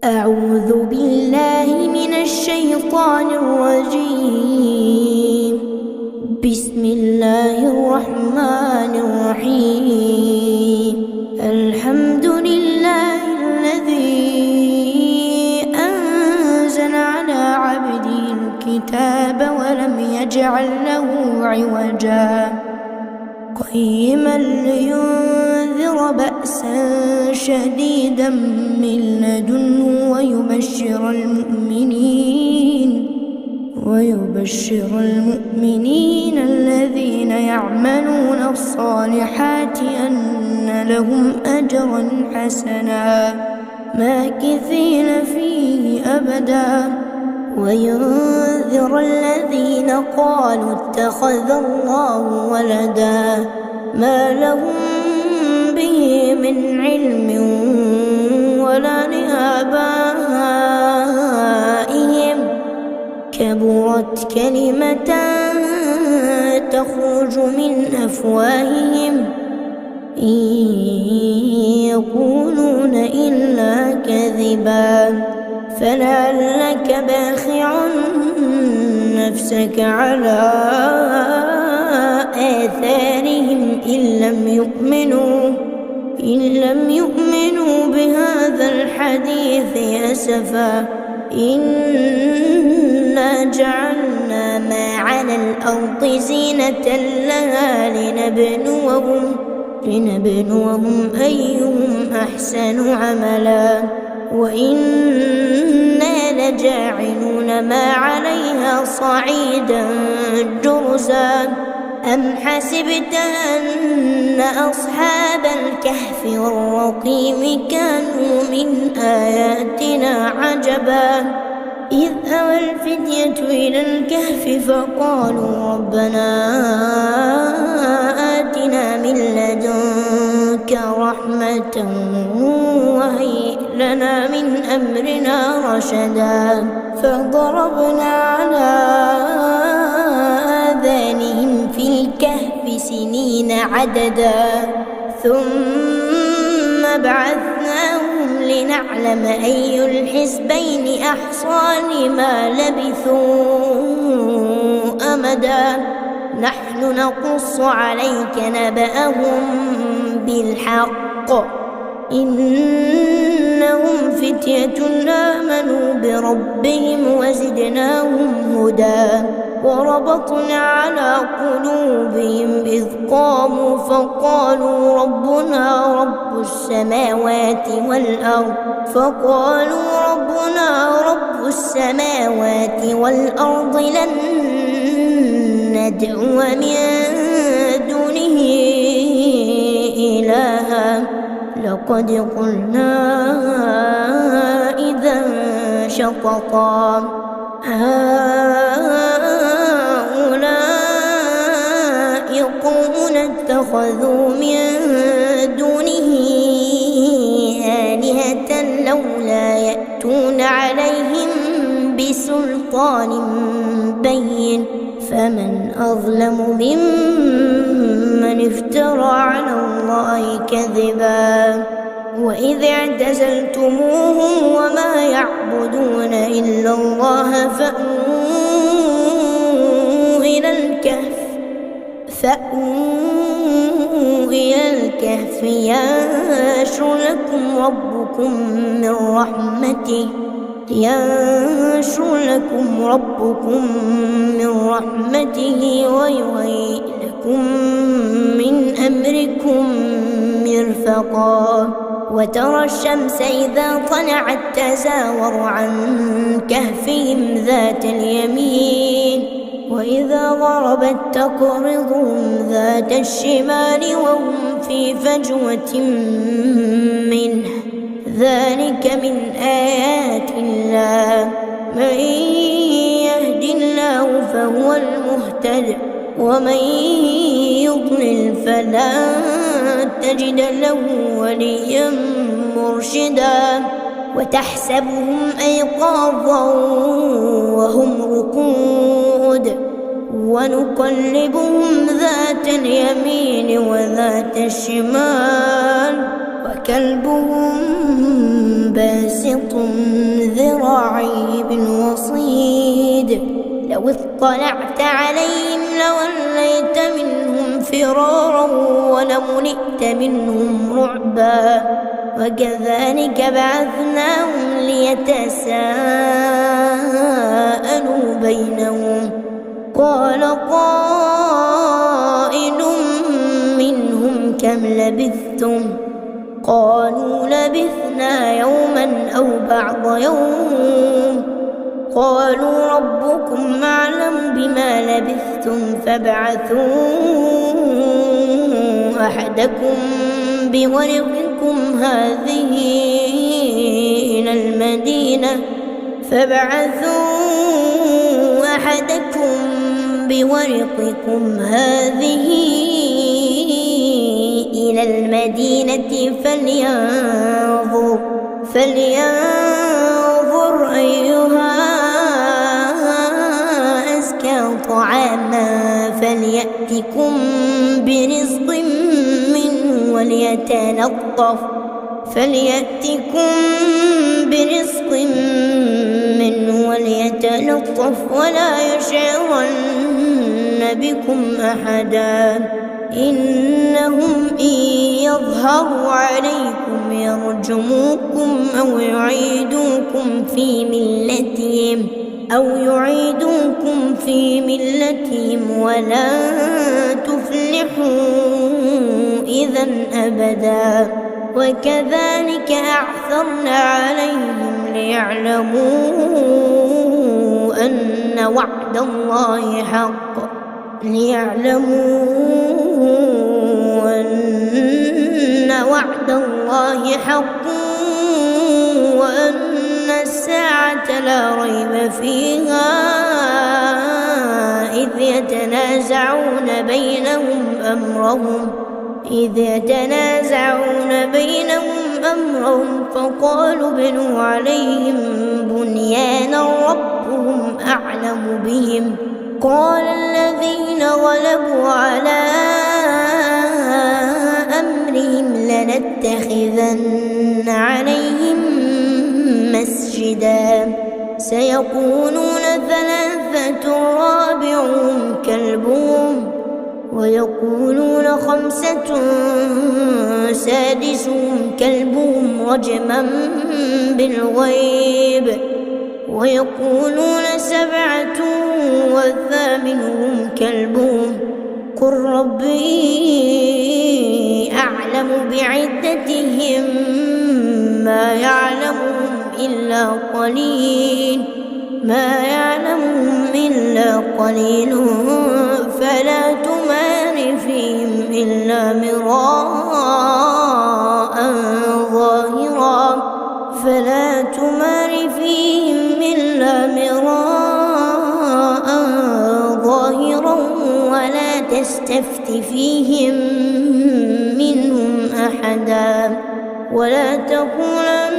أعوذ بالله من الشيطان الرجيم. بسم الله الرحمن الرحيم. الحمد لله الذي أنزل على عبده الكتاب ولم يجعل له عوجا قيما لينذر بأسا شديدا من لدنه ويبشر المؤمنين الذين يعملون الصالحات أن لهم أجرا حسنا ماكثين فيه أبدا وينذر الذين قالوا اتخذ الله ولدا ما لهم به من علم ولا لآبائهم كبرت كلمة تخرج من أفواههم إن يقولون إلا كذبا فلعلك باخع نفسك على آثارهم إن لم يؤمنوا بهذا الحديث أسفا إنا جعلنا ما على الأرض زينة لها لنبلوهم أيهم أحسن عملا وإنا لجاعلون ما عليها صعيدا جرزا أم حسبت أن أصحاب الكهف والرقيم كانوا من آياتنا عجبا إذ أوى الفتية إلى الكهف فقالوا ربنا آتنا من لدنك رحمة وهيئ لنا من أمرنا رشدا فضربنا على آذانهم في الكهف سنين عددا ثم بعثناهم لنعلم أي الحزبين أحصى لما لبثوا أمدا نحن نقص عليك نبأهم بالحق إنهم فتية آمنوا بربهم وزدناهم هدى وربطنا على قلوبهم إذ قاموا فقالوا ربنا رب السماوات والأرض لن ندعو من دونه إلها لقد قلنا إذا شططا هؤلاء قوم اتخذوا من دونه آلهة لولا يأتون عليهم بسلطان بين فمن أظلم ممن افترى على الله كذبا وإذ اعتزلتموهم وما يعبدون إلا الله فأووا إلى الكهف ينشر لكم ربكم من رحمته ويهيئ لكم من أمركم مرفقا وترى الشمس إذا طلعت تزاور عن كهفهم ذات اليمين وإذا غربت تقرضهم ذات الشمال وهم في فجوة منه ذلك من آيات الله من يهد الله فهو المهتد ومن يضلل فلا تجد له وليا مرشدا وتحسبهم أيقاظا وهم رقود ونقلبهم ذات اليمين وذات الشمال وكلبهم باسط باسط ذراعيه بالوصيد لو اطلعت عليهم لوليت منهم فرارا ولملئت منهم رعبا وكذلك بعثناهم ليتساءلوا بينهم قال قائل منهم كم لبثتم قالوا لبثنا يوما أو بعض يوم قالوا ربكم أعلم بما لبثتم فابعثوا أحدكم بورقكم هذه إلى المدينة فلينظر أيها أزكى طعاما فليأتكم برزق منه وليتلطف ولا يشعرن بكم أحدا إنهم إن يظهروا عليكم يرجموكم أو يعيدوكم في ملتهم ولا تفلحوا إذا أبدا وكذلك أعثرنا عليهم ليعلموا أن وعد الله حق وأن الساعة لا ريب فيها إذ يتنازعون بينهم أمرهم فقالوا ابنوا عليهم بنيانا ربهم أعلم بهم قال الذين غلبوا على أمرهم لنتخذن عليهم مسجدا سيقولون ثلاثة رابعهم كلبهم ويقولون خمسة سادسهم كلبهم رجما بالغيب ويقولون سبعة وثامنهم كلبهم قل ربي أعلم بعدتهم ما يعلمهم إلا قليل فلا تمار فيهم إلا مراء ظاهرا ولا تستفت فيهم منهم أحدا ولا تقولن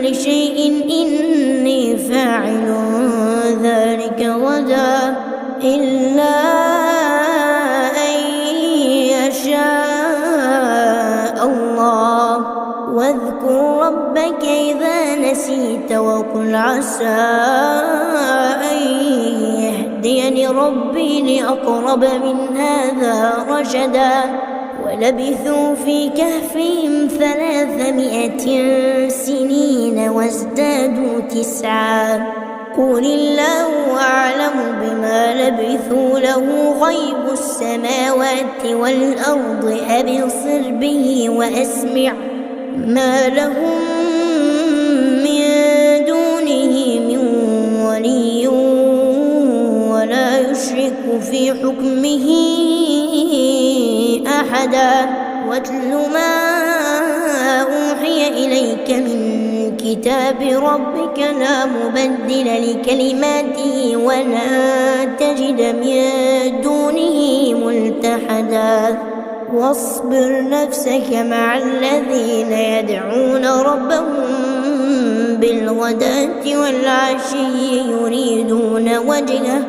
لشيء إني فاعل ذلك غدا إلا أن يشاء الله واذكر ربك إذا نسيت وقل عسى أن يهديني ربي لأقرب من هذا رشدا ولبثوا في كهفهم 300 سنين وازدادوا 9 قل الله أعلم بما لبثوا له غيب السماوات والأرض أبصر به وأسمع ما لهم من دونه من ولي ولا يشرك في حكمه أحدا واتل ما أوحي إليك من كتاب ربك لا مبدل لكلماته ولا تجد من دونه ملتحدا واصبر نفسك مع الذين يدعون ربهم بالغداة والعشي يريدون وجهه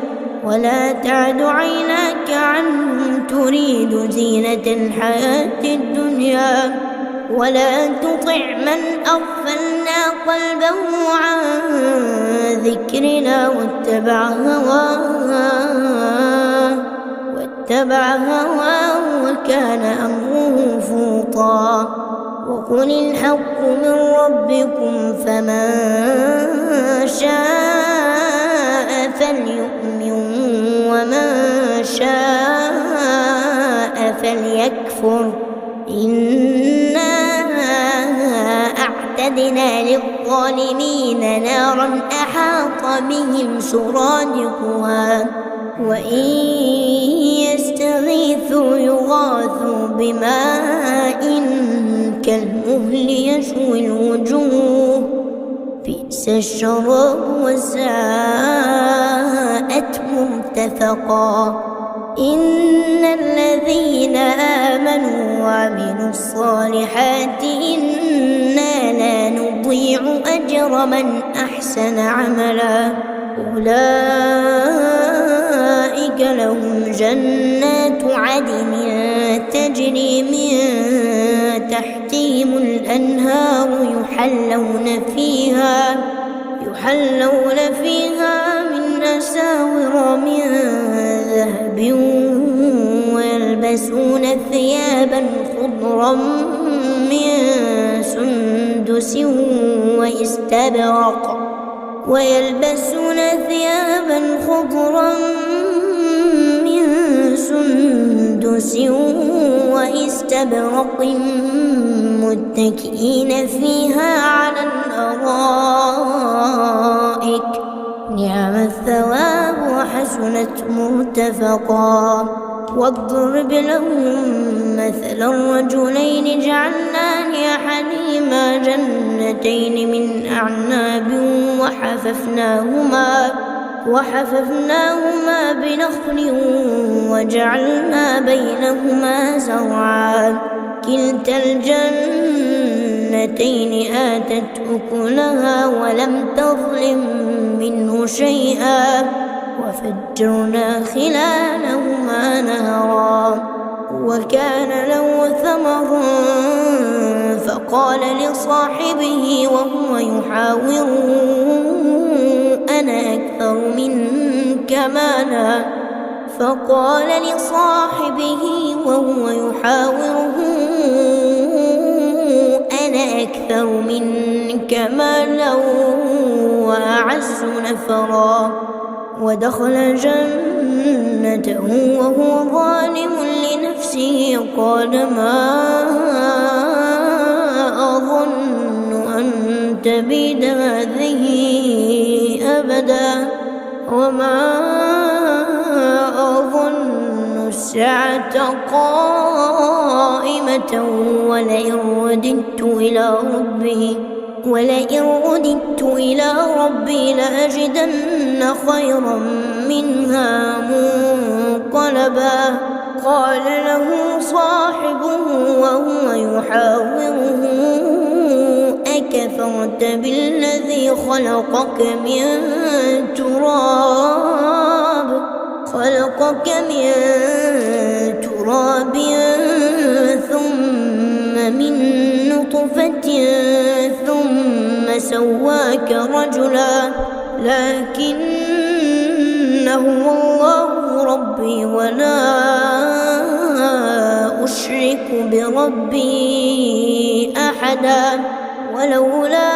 ولا تعد عيناك عنهم تريد زينة الحياة الدنيا ولا تطع من أغفلنا قلبه عن ذكرنا واتبع هواه وكان أمره فرطا. وقل الحق من ربكم فمن شاء فليؤمن ومن شاء فليكفر. إنا أعتدنا للظالمين نارا أحاط بهم سرادقها وإن يستغيثوا يغاثوا بماء كالمهل يشوي الوجوه بئس الشراب وساءت مرتفقا. إن الذين آمنوا وعملوا الصالحات إنا لا نضيع أجر من أحسن عملا. أولئك لهم جنات عدن تجري من تحتهم الأنهار يحلون فيها من أساور من ذهب ويلبسون ثيابا خضرا من سندس واستبرق متكئين فيها على الأرائك نعم الثواب وحسنت مرتفقا. واضرب لهم مثلا رجلين جعلنا لأحدهما جنتين من أعناب وحففناهما بنخل وجعلنا بينهما زرعا. كلتا الجنتين آتت أكلها ولم تظلم منه شيئا وفجرنا خلالهما نهرا. وكان له ثمر فقال لصاحبه وهو يحاوره أنا أكثر منك مالا وأعز نفرا. ودخل جنته وهو ظالم لنفسه قال ما أظن أن تبيد هذه أبدا وما أظن الساعة قائمة ولئن رددت إلى ربي لأجدن خيرا منها منقلبا. قال له صاحبه وهو يحاوره أكفرت بالذي خلقك من تراب ثم من نطفة ثم سواك رجلا لكن هو الله ربي ولا أشرك بربي أحدا. ولولا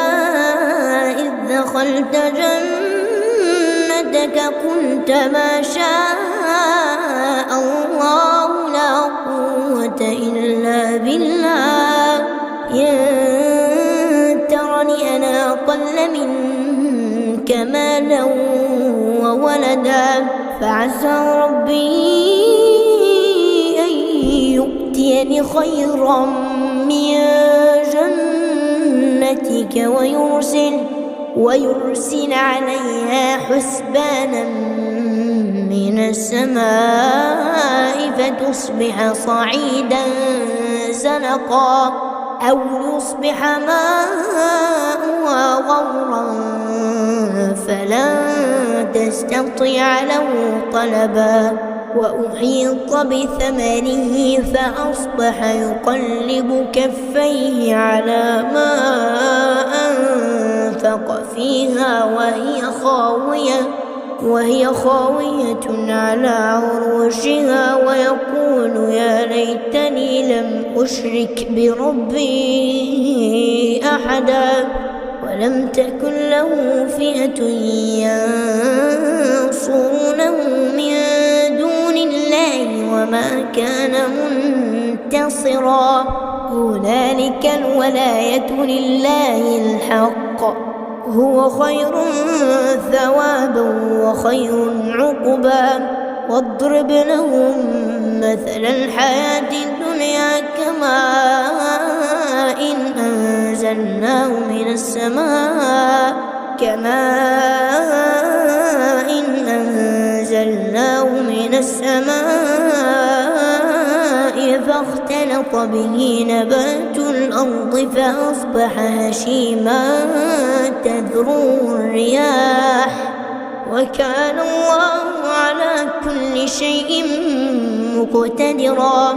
إذ دخلت جنتك قلت ما شاء الله لا قوة إلا بالله إن ترني أنا أقل منك مالا وولدا فعسى ربي أن يؤتيني خيرا من جنتك ويرسل عليها حسبانا من السماء فتصبح صعيدا زلقا أو يصبح ماؤها غورا فلن تستطيع له طلبا. وأحيط بثمره فأصبح يقلب كفيه على ما فيها وهي خاوية على عروشها ويقول يا ليتني لم أشرك بربي أحدا ولم تكن له فئة ينصرونه من دون الله وما كان منتصرا هنالك الولاية لله الحق هو خير ثوابا وخير عقبا واضرب لهم مثل الحياة الدنيا كماء أنزلناه من السماء فاختلط به نبات الأرض فأصبح هشيما تذروه الرياح وكان الله على كل شيء مقتدرا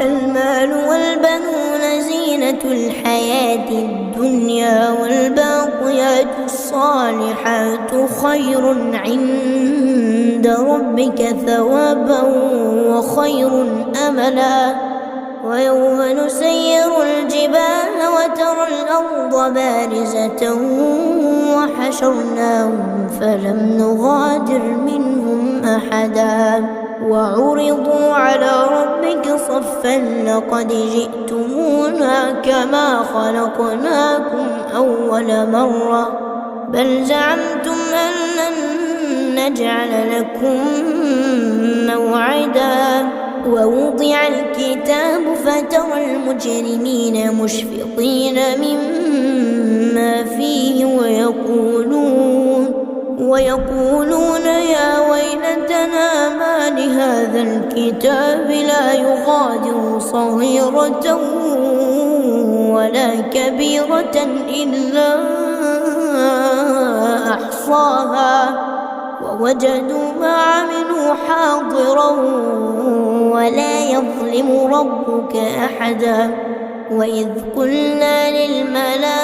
المال والبنون زينة الحياة الدنيا والباقيات الصالحات خير عند ربك ثوابا وخير أملا ويوم نسير الجبال وترى الأرض بارزة وحشرناهم فلم نغادر منهم أحدا وعرضوا على ربك صفا لقد جئتمونا كما خلقناكم أول مرة بل زعمتم أن لن نجعل لكم موعدا ووضع الكتاب فترى المجرمين مشفقين مما فيه ويقولون يا ويلتنا ما لهذا الكتاب لا يغادر صغيرة ولا كبيرة إلا أحصاها ووجدوا ما عملوا حاضرا ولا يظلم ربك أحدا وإذ قلنا للملائكة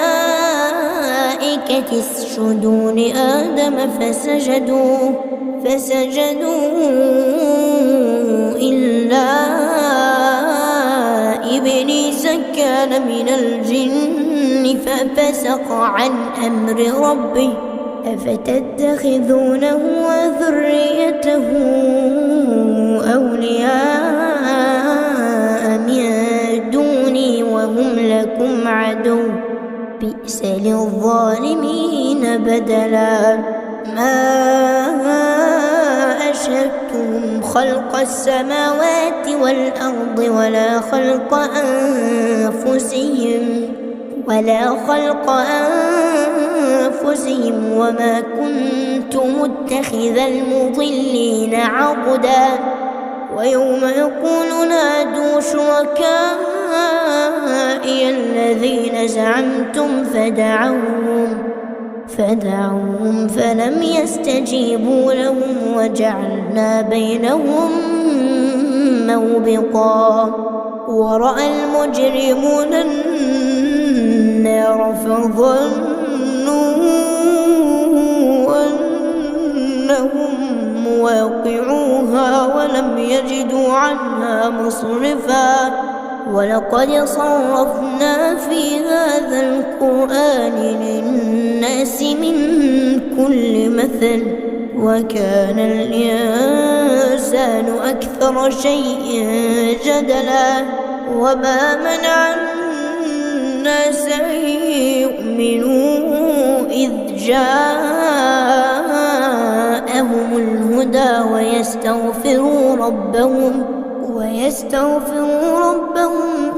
اسجدوا لآدم فسجدوا إلا إبليس كان من الجن ففسق عن أمر ربه أفتتخذونه وذريته أولياء من دوني وهم لكم عدو بئس للظالمين بدلا ما أشهدتهم خلق السماوات والأرض ولا خلق أنفسهم وما كنت متخذ المضلين عضدا ويوم يقول نادوا شركائي الذين زعمتم فدعوهم فلم يستجيبوا لهم وجعلنا بينهم موبقا ورأى المجرمون النار فظنوا أنهم مواقعوها ولم يجدوا عنها مصرفا ولقد صرفنا في هذا القرآن للناس من كل مثل وكان الإنسان أكثر شيء جدلا وما منع الناس أن يؤمنوا إذ جاءهم الهدى ويستغفروا ربهم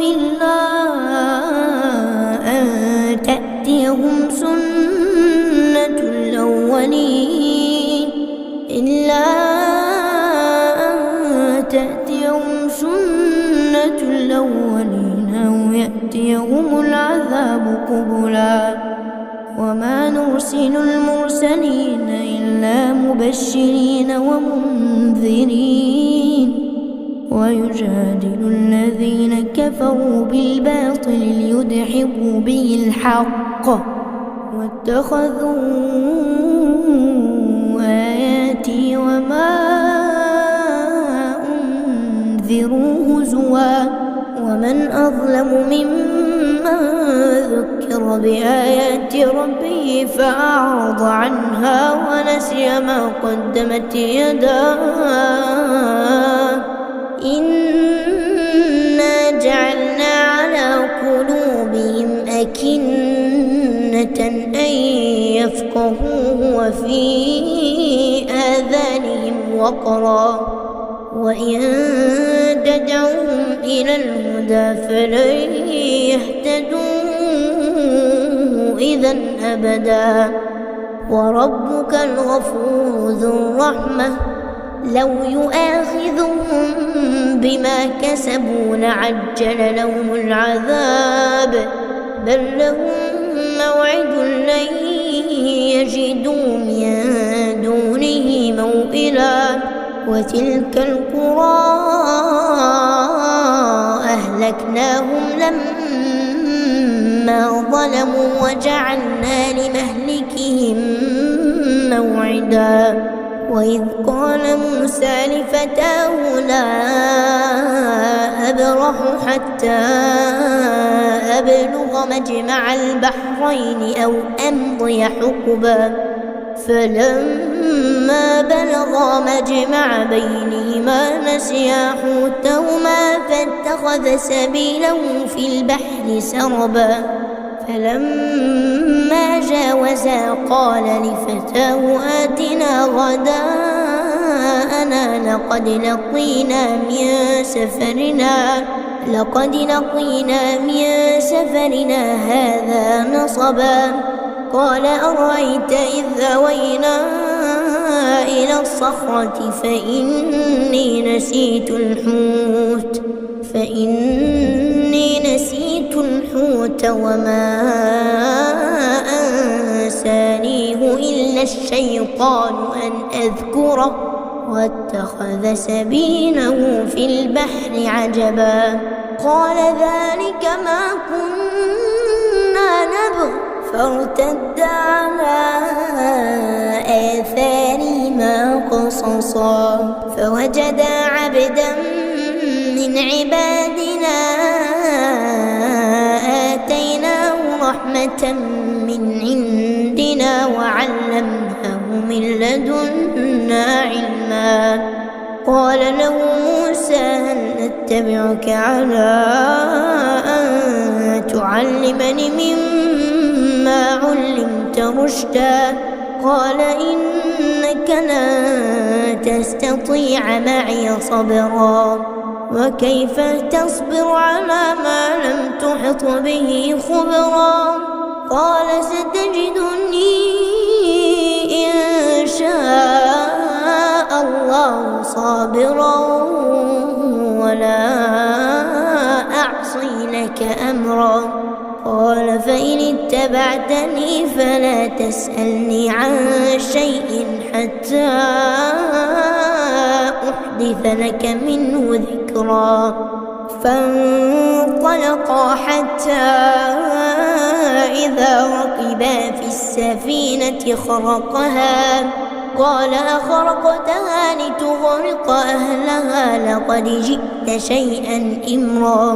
إلا أن تأتيهم سنة الأولين أو يأتيهم العذاب قبلا وما نرسل المرسلين إلا مبشرين ومنذرين ويجادل الذين كفروا بالباطل ليدحضوا به الحق واتخذوا آياتي وما أنذروا هزوا ومن أظلم ممن ذكر بآيات ربه فأعرض عنها ونسي ما قدمت يداه إنا جعلنا على قلوبهم أكنة أن يفقهوه وفي آذانهم وقرا وإن تدعوهم إلى الهدى فلن يهتدوا إذا أبدا وربك الغفور ذو الرحمة لو يؤاخذهم بما كسبوا لعجل لهم العذاب بل لهم موعد لن يجدوا من دونه موئلا وتلك القرى أهلكناهم لما ظلموا وجعلنا لمهلكهم موعدا وإذ قال موسى لفتاه لا أبرح حتى أبلغ مجمع البحرين أو أمضي حقبا فلما بلغا مجمع بينهما نسيا حوتهما فاتخذ سبيله في البحر سربا فلما جاوزا قال لفتاه آتنا غداءنا لقد لقينا من سفرنا هذا نصبا قال أرأيت إذ أوينا إلى الصخرة فإني نسيت الحوت وما أنسانيه إلا الشيطان أن أذكره واتخذ سبيله في البحر عجبا قال ذلك ما كنا نبغ فارتدا على آثارهما قصصا فوجدا عبدا من عبادنا آتيناه رحمة من عندنا وعلمناه من لدنا علما قال له موسى هل أتبعك على أن تعلمني مما علمت رشدا قال إنك لن تستطيع معي صبرا وكيف تصبر على ما لم تحط به خبرا قال ستجدني إن شاء الله صابرا ولا أعصي لك أمرا قال فإن اتبعتني فلا تسألني عن شيء حتى أحدث لك منه ذكرا فانطلقا حتى إذا ركبا في السفينة خرقها قال أخرقتها لتغرق أهلها لقد جئت شيئا إمرا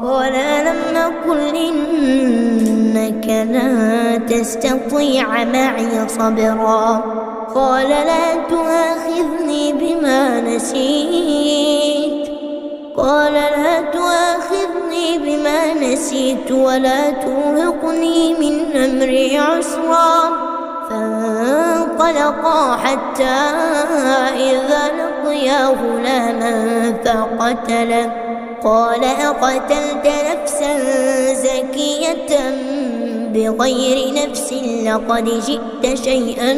قال ألم نقل إنك لن تستطيع معي صبرا قال لا تؤاخذني بما نسيت ولا ترهقني من أمري عسرا فانطلقا حتى إذا لقيا غلاما فقتله قال أقتلت نفسا زكية بغير نفس لقد جئت شيئا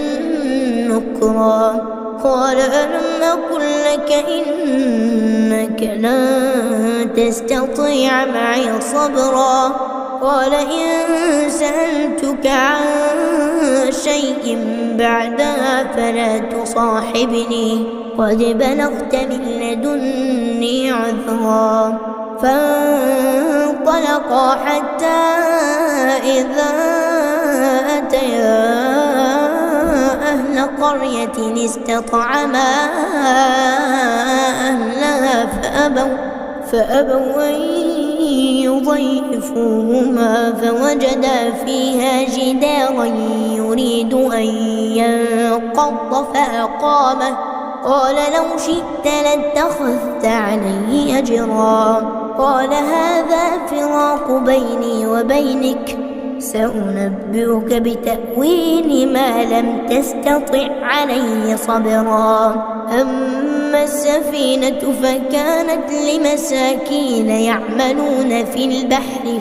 نكرا قال ألم أقل لك إنك لن تستطيع معي صبرا قال إن سألتك عن شيء بعدها فلا تصاحبني قد بلغت من لدني عذرا فانطلقا حتى إذا أتيا أهل قرية استطعما أهلها فأبوا أن يضيفوهما فوجدا فيها جدارا يريد أن ينقض فأقامه قال لو شئت لاتخذت عليه أجرا قال هذا فراق بيني وبينك سأنبئك بتأويل ما لم تستطع عليه صبرا أما السفينة فكانت لمساكين يعملون في البحر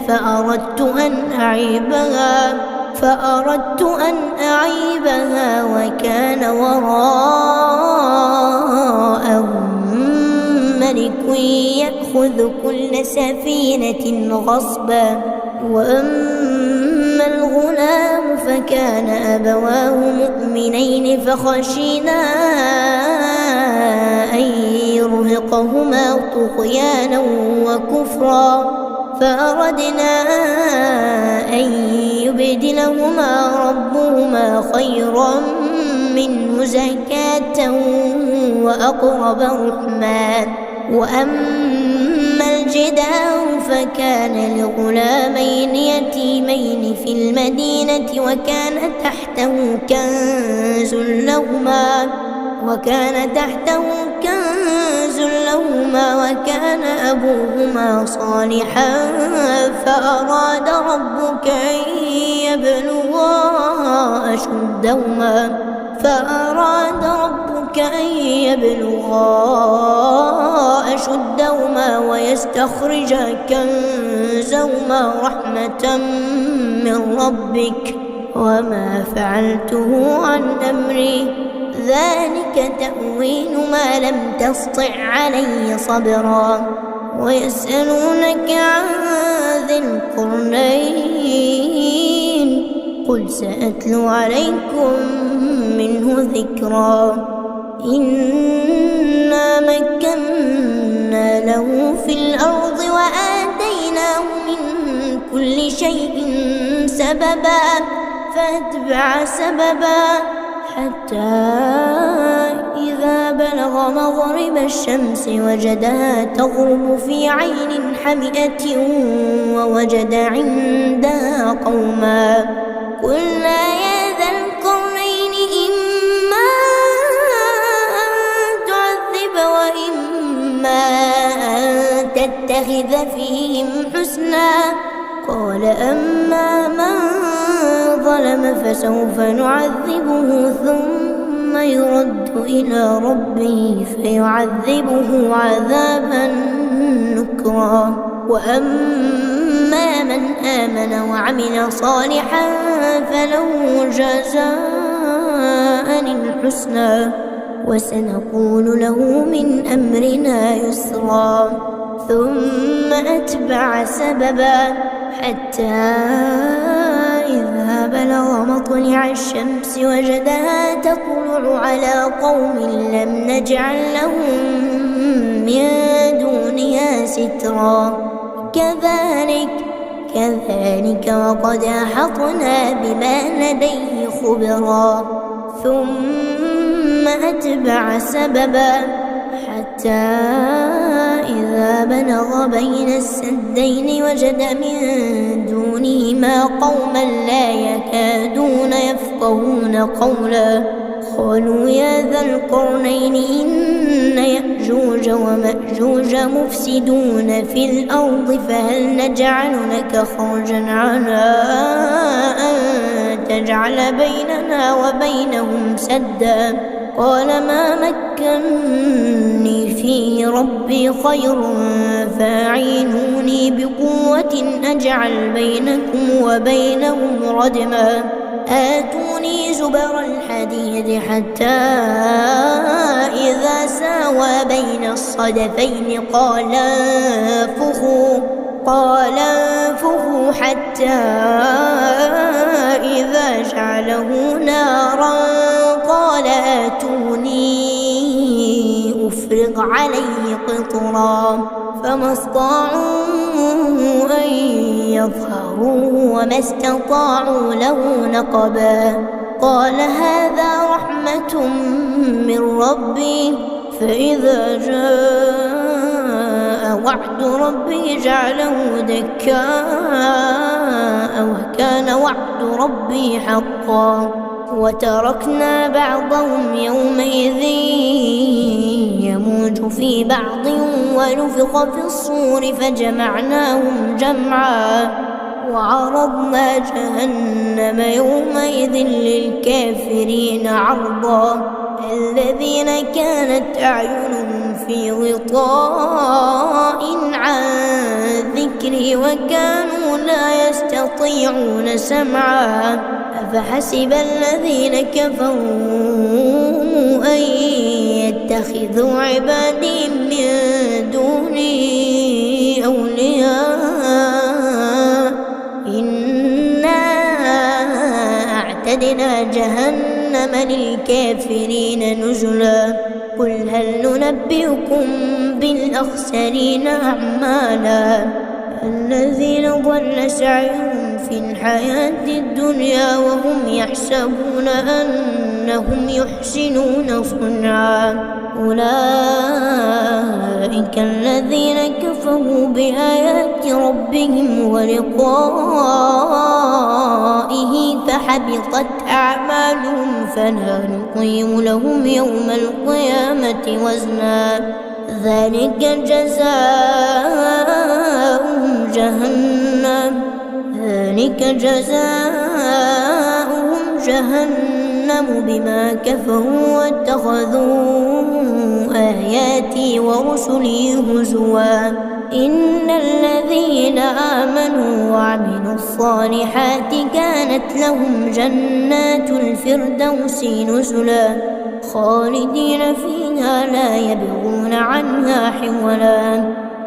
فأردت أن أعيبها وكان وراءهم ملك يأخذ كل سفينة غصبا وأما الغلام فكان أبواه مؤمنين فخشينا أن يرهقهما طغيانا وكفرا فأردنا أن يبدلهما ربهما خيرا منه زكاة وأقرب رحما وأما الجدار فكان لغلامين يتيمين في المدينة وكان تحته كنز لهما وكان أبوهما صالحا فأراد ربك أن يبلغا أشدهما ويستخرجا كنزهما رحمة من ربك وما فعلته عن أمري ذلك تأويل ما لم تسطع عليه صبرا ويسألونك عن ذي القرنين قل سأتلو عليكم منه ذكرا إنا مكنا له في الأرض وآتيناه من كل شيء سببا فأتبع سببا حتى إذا بلغ مغرب الشمس وجدها تغرب في عين حمئة ووجد عندها قوما قلنا يا ذا القرنين إما أن تعذب وإما أن تتخذ فيهم حسنا قال أما من ظلم فسوف نعذبه ثم يرد إلى ربه فيعذبه عذابا نكرا وأما من آمن وعمل صالحا فله جزاء الحسنى وسنقول له من أمرنا يسرا ثم أتبع سببا حتى إذا بلغ مطلع الشمس وجدها تطلع على قوم لم نجعل لهم من دونها سترا كذلك وقد أحطنا بما لديه خبرا ثم أتبع سببا حتى إذا بلغ بين السدين وجد من دونهما قوما لا يكادون يفقهون قولا قالوا يا ذا القرنين إن يأجوج ومأجوج مفسدون في الأرض فهل نجعل لك خرجا على أن تجعل بيننا وبينهم سدا قال ما مكني فيه ربي خير فاعينوني بقوة أجعل بينكم وبينهم ردما آتوني زبر الحديد حتى إذا ساوى بين الصدفين قال انفخوا حتى إذا جعله نارا قال آتوني أفرغ عليه قطرا فما استطاعوا أن يظهروه وما استطاعوا له نقبا قال هذا رحمة من ربي فإذا جاء وعد ربي جعله دكاء وكان وعد ربي حقا وتركنا بعضهم يومئذ يموج في بعض ونفخ في الصور فجمعناهم جمعا وعرضنا جهنم يومئذ للكافرين عرضا الذين كانت أعينهم في غطاء عن ذكري وكانوا لا يستطيعون سمعا أفحسب الذين كفروا أن يتخذوا عبادي من دوني أولياء إنا أعتدنا جهنم للكافرين نزلا قل هل ننبئكم بالأخسرين أعمالا الذين ضل سعيهم في الحياة الدنيا وهم يحسبون أنهم يحسنون صنعا أولئك الذين كفروا بآيات ربهم ولقائه فحبطت أعمالهم فلا نقيم لهم يوم القيامة وزنا ذلك جزاؤهم جهنم بما كفروا واتخذوا آياتي ورسلي هزوا إن الذين آمنوا وعملوا الصالحات كانت لهم جنات الفردوس نزلا خالدين فيها لا يبغون عنها حولا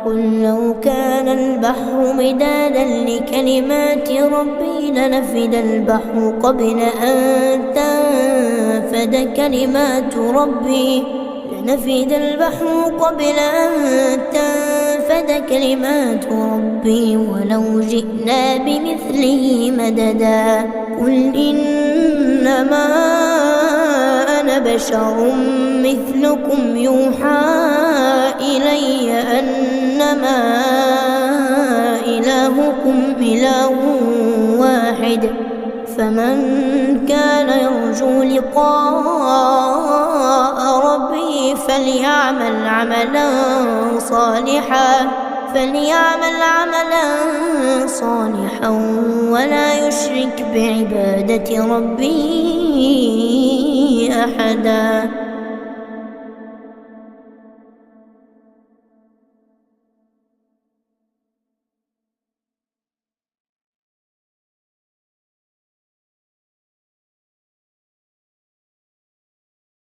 قل لو كان البحر مدادا لكلمات ربي لنفد البحر قبل أن تنفد كلمات ربي ولو جئنا بمثله مددا قل إنما أنا بشر مثلكم يوحى إلي أنما إلهكم إله واحد فمن كان يرجو لقاء ربه فليعمل عملا صالحا ولا يشرك بعبادة ربه أحدا.